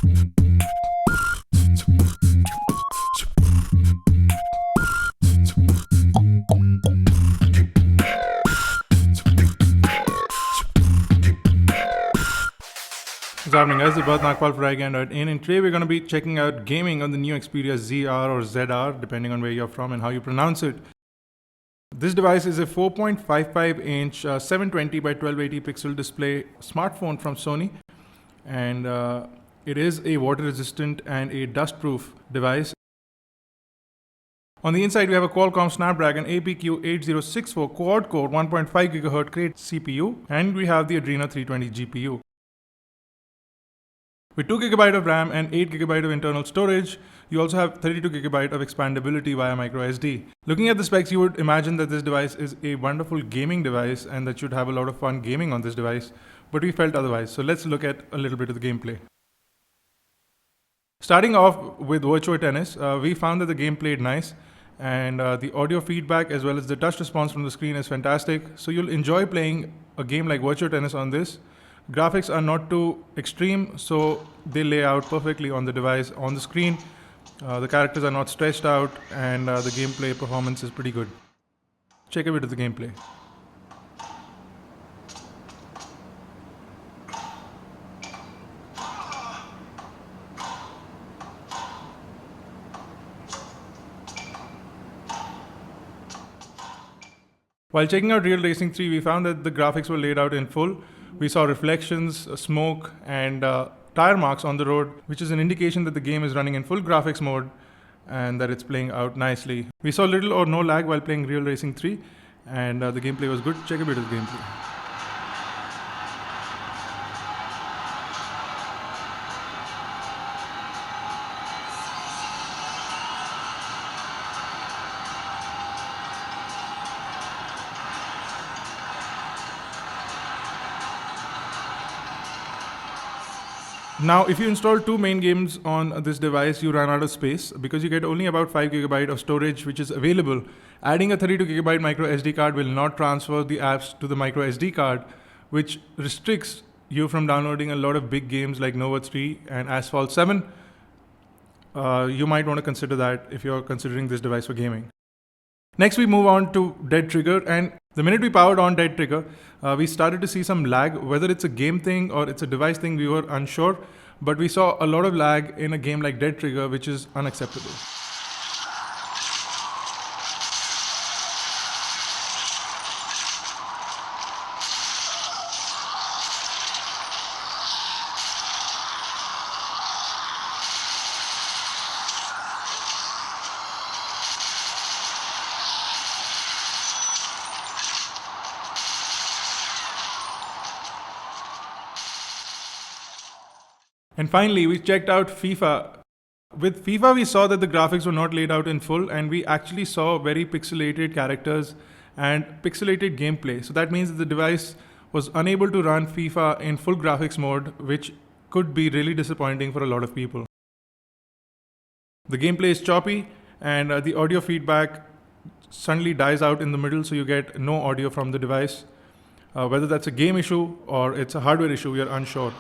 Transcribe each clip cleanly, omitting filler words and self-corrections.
What's happening, guys? It's Bharat Nagpal for iGyaan, and today we're going to be checking out gaming on the new Xperia ZR or ZR, depending on where you're from and how you pronounce it. This device is a 4.55-inch 720 by 1280 pixel display smartphone from Sony, and it is a water-resistant and a dust-proof device. On the inside, we have a Qualcomm Snapdragon APQ8064 quad-core 1.5 GHz Crate CPU, and we have the Adreno 320 GPU. With 2 GB of RAM and 8 GB of internal storage, you also have 32 GB of expandability via microSD. Looking at the specs, you would imagine that this device is a wonderful gaming device and that you'd have a lot of fun gaming on this device, but we felt otherwise. So let's look at a little bit of the gameplay. Starting off with Virtua Tennis, we found that the game played nice, and the audio feedback as well as the touch response from the screen is fantastic. So you'll enjoy playing a game like Virtua Tennis on this. Graphics are not too extreme, so they lay out perfectly on the device. On the screen, the characters are not stretched out, and the gameplay performance is pretty good. Check a bit of the gameplay. While checking out Real Racing 3, we found that the graphics were laid out in full. We saw reflections, smoke, and tire marks on the road, which is an indication that the game is running in full graphics mode and that it's playing out nicely. We saw little or no lag while playing Real Racing 3, and the gameplay was good. Check a bit of the gameplay. Now, if you install two main games on this device, you run out of space because you get only about 5 GB of storage, which is available. Adding a 32 GB micro SD card will not transfer the apps to the micro SD card, which restricts you from downloading a lot of big games like Nova 3 and Asphalt 7. You might want to consider that if you're considering this device for gaming. Next, we move on to Dead Trigger, and the minute we powered on Dead Trigger, we started to see some lag. Whether it's a game thing or it's a device thing, we were unsure, but we saw a lot of lag in a game like Dead Trigger, which is unacceptable. And finally, we checked out FIFA. With FIFA, we saw that the graphics were not laid out in full, and we actually saw very pixelated characters and pixelated gameplay. So that means that the device was unable to run FIFA in full graphics mode, which could be really disappointing for a lot of people. The gameplay is choppy, and the audio feedback suddenly dies out in the middle, so you get no audio from the device. Whether that's a game issue or it's a hardware issue, we are unsure.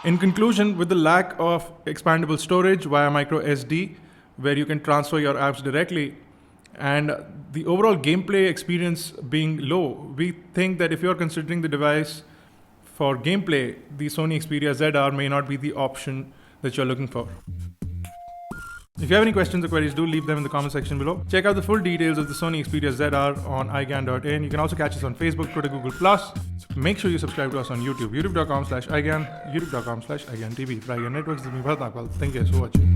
In conclusion, with the lack of expandable storage via micro SD, where you can transfer your apps directly, and the overall gameplay experience being low, we think that if you're considering the device for gameplay, the Sony Xperia ZR may not be the option that you're looking for. If you have any questions or queries, do leave them in the comment section below. Check out the full details of the Sony Xperia ZR on iGyaan.in. You can also catch us on Facebook, Twitter, Google+. Make sure you subscribe to us on YouTube, youtube.com/iGyaan, youtube.com/iGyaanTV. For iGyaan Networks, this is me, Bharat Nagpal. Thank you guys for watching.